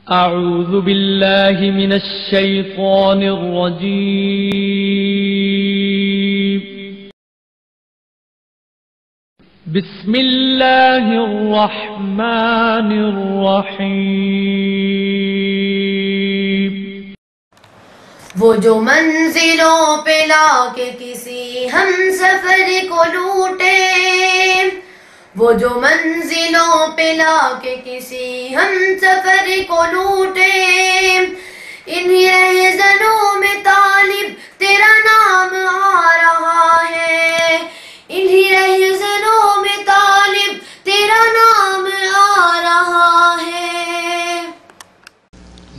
أعوذ بالله من الشيطان الرجيم. بسم الله الرحمن الرحيم. وہ جو منزلوں پہ لا کے کسی ہم سفر کو لوٹے، وہ جو منزلوں پہ لا کے کسی ہم سفر کو لوٹے، انہی رہزنوں میں طالب تیرا نام آ رہا ہے، انہی رہزنوں میں طالب تیرا نام آ رہا ہے.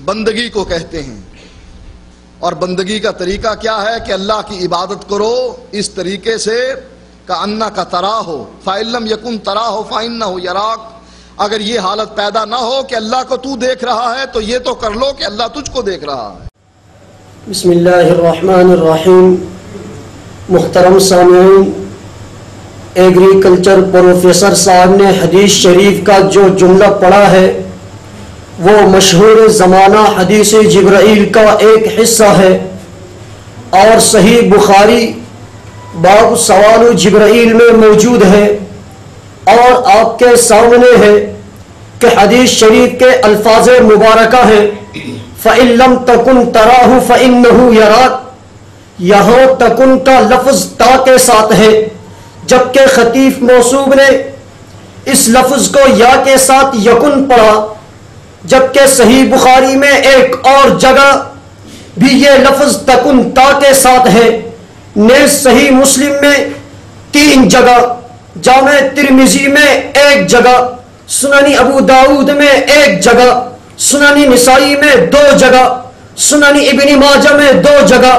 بندگی کو کہتے ہیں، اور بندگی کا طریقہ کیا ہے کہ اللہ کی عبادت کرو اس طریقے سے کأنک تراہ فإن لم یکن تراہ فإنہ یراک. اگر یہ حالت پیدا نہ ہو کہ اللہ کو تو دیکھ رہا ہے تو یہ تو کر لو کہ اللہ تجھ کو دیکھ رہا ہے. بسم اللہ الرحمن الرحیم. محترم سامعین، ایگریکلچر پروفیسر صاحب نے حدیث شریف کا جو جملہ پڑھا ہے وہ مشہور زمانہ حدیث جبرائیل کا ایک حصہ ہے، اور صحیح بخاری باب سوال جبرائیل میں موجود ہے، اور آپ کے سامنے ہے کہ حدیث شریف کے الفاظ مبارکہ ہیں فَإِن لَمْ تَكُنْ تَرَاهُ فَإِنَّهُ يَرَاكَ. یہاں تکن کا لفظ تا کے ساتھ ہے، جبکہ خطیف موصوب نے اس لفظ کو یا کے ساتھ یکن پڑھا، جبکہ صحیح بخاری میں ایک اور جگہ بھی یہ لفظ تکن تا کے ساتھ ہے. نیز صحیح مسلم میں 3 جگہ، جامع ترمذی میں 1 جگہ، سنن ابو داؤد میں 1 جگہ، سنن نسائی میں 2 جگہ، سنن ابن ماجہ میں 2 جگہ،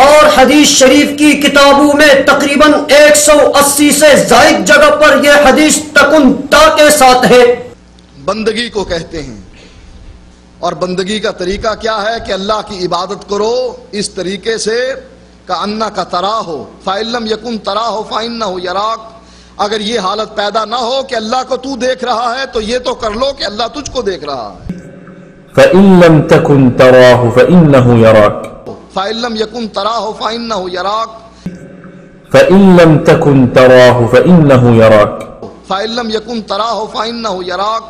اور حدیث شریف کی کتابوں میں تقریباً 180 سے زائد جگہ پر یہ حدیث تکن تا کے ساتھ ہے. بندگی کو کہتے ہیں، اور بندگی کا طریقہ کیا ہے کہ اللہ کی عبادت کرو اس طریقے سے کأنک تراہ فإن لم یکن تراہ فإنہ یراک. اگر یہ حالت پیدا نہ ہو کہ اللہ کو تو دیکھ رہا ہے تو یہ تو کر لو کہ اللہ تجھ کو دیکھ رہا ہے. فإن لم تكن تراه فإنه يراك. فإن لم یکن تراہ فإنہ یراک. فإن لم تكن تراه فإنه يراك. فإن لم یکن تراہ فإنہ یراک.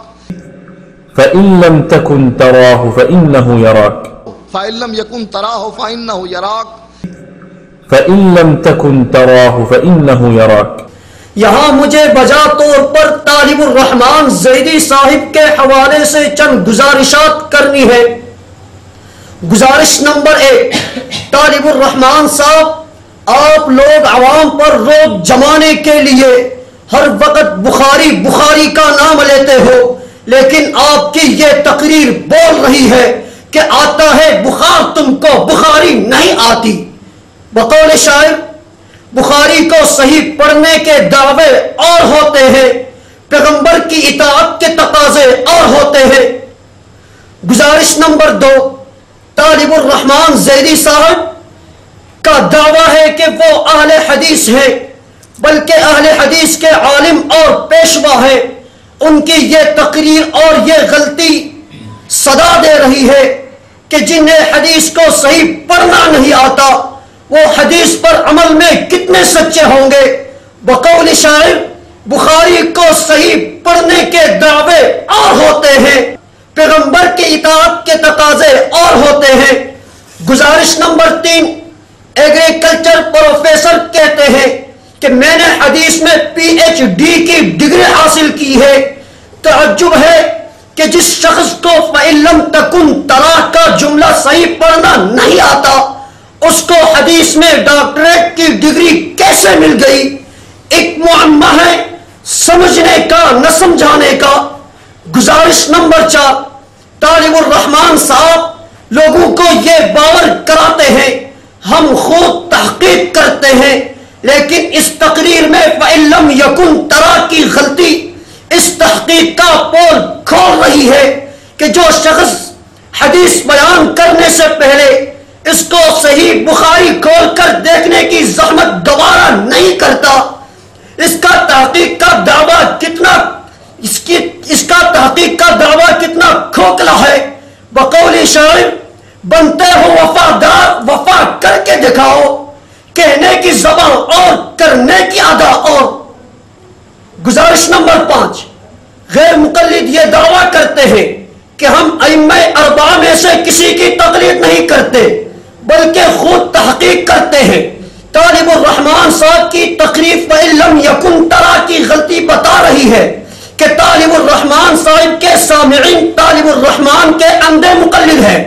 فإن لم تكن تراه فإنه يراك. فإن لم یکن تراہ فإنہ یراک. فإن لم تكن تراه فإنه يراك. یہاں مجھے بجا طور پر طالب الرحمن زیدی صاحب کے حوالے سے چند گزارشات کرنی ہے. گزارش نمبر 1، طالب الرحمن صاحب، آپ لوگ عوام پر روب جمانے کے لیے ہر وقت بخاری بخاری کا نام لیتے ہو، لیکن آپ کی یہ تقریر بول رہی ہے کہ آتا ہے بخار، تم کو بخاری نہیں آتی. بقول شاعر، بخاری کو صحیح پڑھنے کے دعوے اور ہوتے ہیں، پیغمبر کی اطاعت کے تقاضے اور ہوتے ہیں. گزارش نمبر 2، طالب الرحمن زیدی صاحب کا دعویٰ ہے کہ وہ اہل حدیث ہیں، بلکہ اہل حدیث کے عالم اور پیشوا ہیں. ان کی یہ تقریر اور یہ غلطی صدا دے رہی ہے کہ جنہیں حدیث کو صحیح پڑھنا نہیں آتا وہ حدیث پر عمل میں کتنے سچے ہوں گے. بقول شاعر، بخاری کو صحیح پڑھنے کے دعوے اور ہوتے ہیں، پیغمبر کی اطاعت کے تقاضے اور ہوتے ہیں. گزارش نمبر 3، ایگریکلچر پروفیسر کہتے ہیں کہ میں نے حدیث میں PhD کی ڈگری حاصل کی ہے. تعجب ہے کہ جس شخص کو فإن لم تکن تراہ کا جملہ صحیح پڑھنا نہیں آتا اس کو حدیث میں ڈاکٹریٹ کی ڈگری کیسے مل گئی؟ ایک معمہ ہے سمجھنے کا نہ سمجھانے کا. گزارش نمبر 4، طالب الرحمن صاحب لوگوں کو یہ باور کراتے ہیں ہم خود تحقیق کرتے ہیں، لیکن اس تقریر میں فإن لم یکن ترا کی غلطی اس تحقیق کا پول کھول رہی ہے کہ جو شخص حدیث بیان کرنے سے پہلے اس کو صحیح بخاری کھول کر دیکھنے کی زحمت گوارا نہیں کرتا، اس کا تحقیق کا دعویٰ کتنا کھوکھلا ہے بقول شاعر بنتے ہو وفادار وفا کر کے دکھاؤ، کہنے کی زبان اور کرنے کی ادا اور۔ گزارش نمبر 5، غیر مقلد یہ دعویٰ کرتے ہیں کہ ہم ائمہ اربعہ میں سے کسی کی تقلید نہیں کرتے بلکہ خود تحقیق کرتے ہیں۔ طالب الرحمن صاحب کی تقریف وَإِلَّمْ يَكُنْ تَرَا کی غلطی بتا رہی ہے کہ طالب الرحمن صاحب کے سامعین طالب الرحمن کے اندھے مقلد ہیں،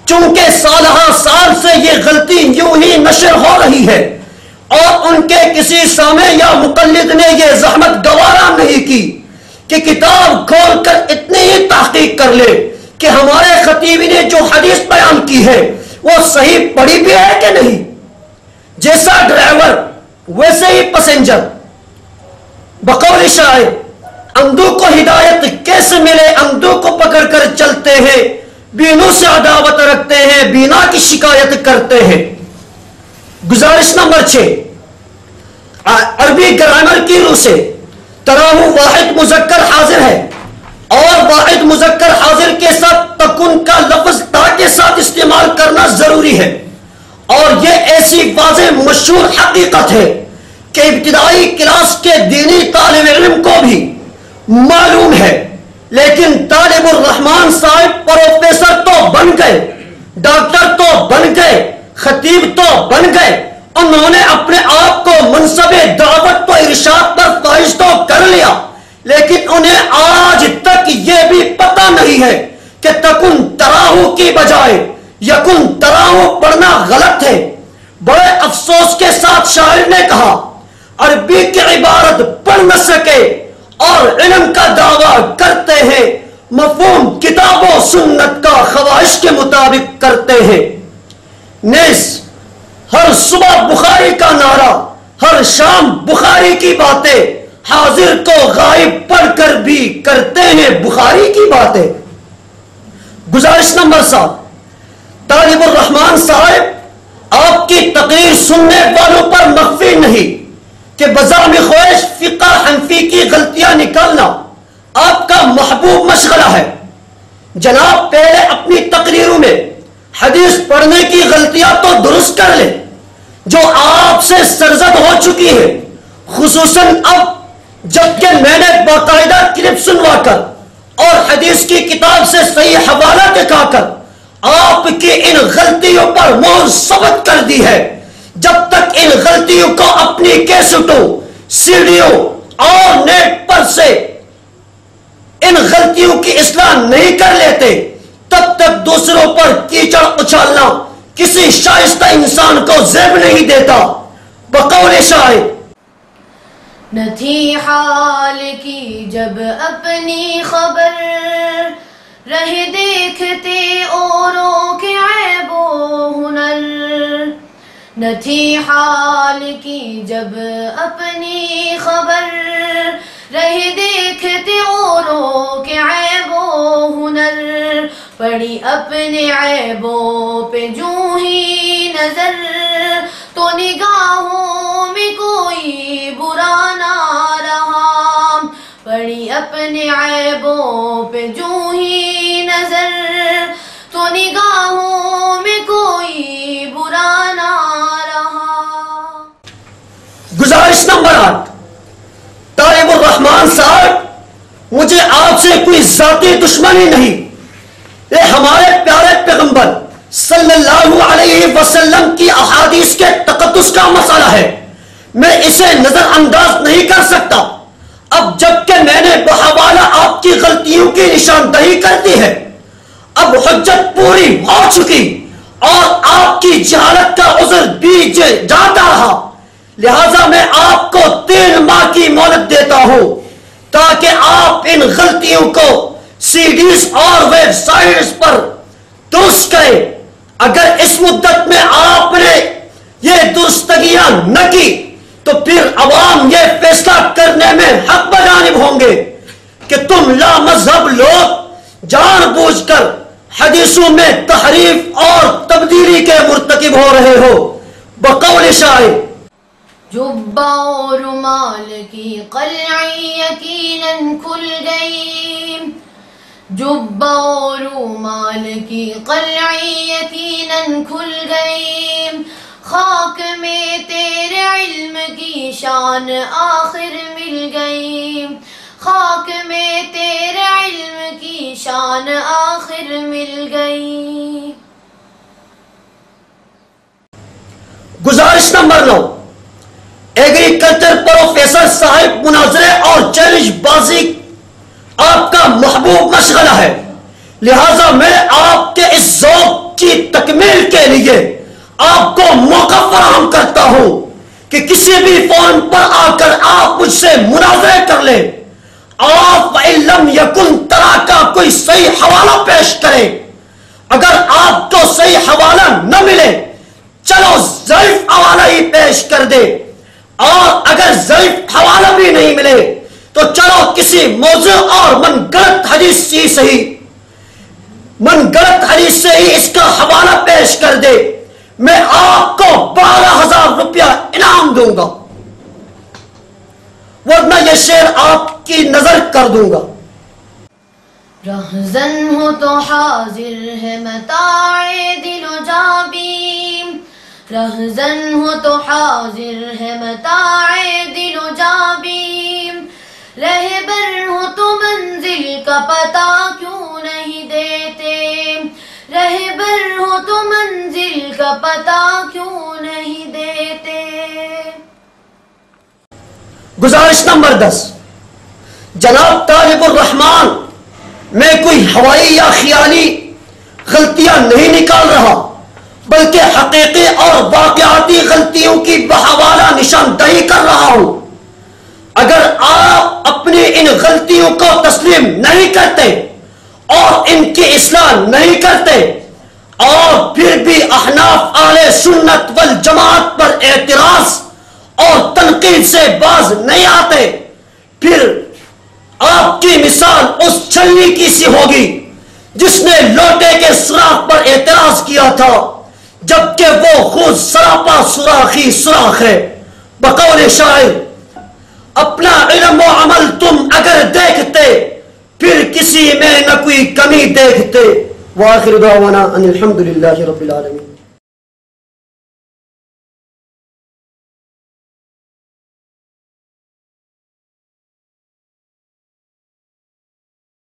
چونکہ سالہ سال سے یہ غلطی یوں ہی نشر ہو رہی ہے اور ان کے کسی سامع یا مقلد نے یہ زحمت گوارا نہیں کی کہ کتاب کھول کر اتنی ہی تحقیق کر لے کہ ہمارے خطیب نے جو حدیث بیان کی ہے وہ صحیح پڑھی بھی ہے کہ نہیں۔ جیسا ڈرائیور ویسے ہی پیسنجر۔ بقول شاعر اندھو کو ہدایت کیسے ملے، اندھو کو پکڑ کر چلتے ہیں، بینوں سے عداوت رکھتے ہیں، بینا کی شکایت کرتے ہیں۔ گزارش نمبر 6، عربی گرامر کی روح سے تراہو واحد مذکر حاضر ہے اور واحد مذکر حاضر کے ساتھ تکن کا لفظ تا کے ساتھ استعمال کرنا ضروری ہے، اور یہ ایسی واضح مشہور حقیقت ہے کہ ابتدائی کلاس کے دینی طالب علم کو بھی معلوم ہے، لیکن طالب الرحمن صاحب پروفیسر تو بن گئے، ڈاکٹر تو بن گئے، خطیب تو بن گئے، انہوں نے اپنے آپ کو منصب دعوت و ارشاد پر فائز تو کر لیا، لیکن انہیں آج تک یہ بھی پتہ نہیں ہے کہ تکن تراہو کی بجائے یکن تراہو پڑھنا غلط ہے۔ بڑے افسوس کے ساتھ شاعر نے کہا عربی کی عبارت پڑھ نہ سکے اور علم کا دعویٰ کرتے ہیں، مفہوم کتاب و سنت کا خواہش کے مطابق کرتے ہیں۔ نیز ہر صبح بخاری کا نعرہ، ہر شام بخاری کی باتیں، حاضر کو غائب پڑھ کر بھی کرتے ہیں بخاری کی باتیں۔ گزارش نمبر 7، طالب الرحمن صاحب آپ کی تقریر سننے والوں پر مخفی نہیں کہ بزعم خواہش فقہ حنفی کی غلطیاں نکالنا آپ کا محبوب مشغلہ ہے۔ جناب پہلے اپنی تقریروں میں حدیث پڑھنے کی غلطیاں تو درست کر لیں جو آپ سے سرزد ہو چکی ہے، خصوصاً اب جبکہ میں نے باقاعدہ کلپ سنوا کر اور حدیث کی کتاب سے صحیح حوالہ دکھا کر آپ کی ان غلطیوں پر مہر ثبت کر دی ہے۔ جب تک ان غلطیوں کو اپنی کیسٹوں، سیڈیوں اور نیٹ پر سے ان غلطیوں کی اصلاح نہیں کر لیتے تب تک دوسروں پر کیچڑ اچھالنا کسی شائستہ انسان کو زیب نہیں دیتا۔ بقول شاعر نہ تھی حال کی جب اپنی خبر، رہ دیکھتے اوروں کے عیب و ہنر۔ نہ تھی حال کی جب اپنی خبر، رہ دیکھتے اوروں کے عیب و ہنر۔ پڑی اپنے عیبوں پہ جو ہی نظر، تو نگاہوں میں کوئی برا نہ رہا۔ پڑی اپنے عیبوں پہ جو ہی نظر، تو نگاہوں میں کوئی برا نہ رہا۔ گزارش نمبر 8، طالب الرحمن صاحب مجھے آپ سے کوئی ذاتی دشمنی نہیں، یہ ہمارے پیارے پیغمبر صلی اللہ علیہ وسلم کی احادیث کے تقدس کا مسئلہ ہے، میں اسے نظر انداز نہیں کر سکتا۔ اب جبکہ میں نے بحوالہ آپ کی غلطیوں کی نشاندہی کر دی ہے، اب حجت پوری ہو چکی اور آپ کی جہالت کا عذر بھی جاتا رہا، لہذا میں آپ کو 3 ماہ کی مہلت دیتا ہوں تاکہ آپ ان غلطیوں کو CDs اور ویب سائٹس پر درست کریں۔ اگر اس مدت میں آپ نے یہ درستگیاں نہ کی تو پھر عوام یہ فیصلہ کرنے میں حق بجانب ہوں گے کہ تم لا مذہب لوگ جان بوجھ کر حدیثوں میں تحریف اور تبدیلی کے مرتکب ہو رہے ہو۔ بقول شاعر جبہ و رومال کی قلعی یقیناً کھل گئی، جبہ و رومال کی قلعی یقیناً کھل گئی، خاک میں تیرے علم کی شان آخر مل گئی، خاک میں تیرے علم کی شان آخر مل گئی۔ گزارش نمبر 9، ایگریکلچر پروفیسر صاحب، مناظرے اور چیلنج بازی آپ کا محبوب مشغلہ ہے، لہذا میں آپ کے اس ذوق کی تکمیل کے لیے آپ کو موقع فراہم کرتا ہوں کہ کسی بھی فون پر آ کر آپ مجھ سے مناظرے کر لیں۔ آپ وَإِن لَمْ يَكُنْ تَرَا کا کوئی صحیح حوالہ پیش کریں، اگر آپ کو صحیح حوالہ نہ ملے چلو ضعیف حوالہ ہی پیش کر دے، اور اگر ضعیف حوالہ بھی نہیں ملے تو چلو کسی موضوع اور من گڑت حدیث سے ہی اس کا حوالہ پیش کر دے، میں آپ کو 12,000 روپیہ انعام دوں گا، ورنہ یہ شعر آپ کی نظر کر دوں گا۔ رہزن ہو تو حاضر ہے متاع دل و جابی، رہزن ہو تو حاضر ہے متاع دل و جابی، رہبر ہو تو منزل کا پتہ کیوں نہیں دیتے، رہبر ہو تو منزل کا پتہ کیوں نہیں دیتے۔ گزارش نمبر 10، جناب طالب الرحمان، میں کوئی ہوائی یا خیالی غلطیاں نہیں نکال رہا بلکہ حقیقی اور واقعاتی غلطیوں کی بحوالہ نشاندہی کر رہا ہوں۔ اگر آپ اپنی ان غلطیوں کو تسلیم نہیں کرتے اور ان کی اصلاح نہیں کرتے اور پھر بھی احناف اہل سنت والجماعت پر اعتراض اور تنقید سے باز نہیں آتے، پھر آپ کی مثال اس چھلنی کی سی ہوگی جس نے لوٹے کے سوراخ پر اعتراض کیا تھا جبکہ وہ خود سراپا سوراخی سوراخ ہے۔ بقول شاعر، اپنا علم و عمل تم اگر دیکھتے پھر کسی میں نہ کوئی کمی دیکھتے۔ وآخر دعوانا ان الحمدللہ رب العالمین۔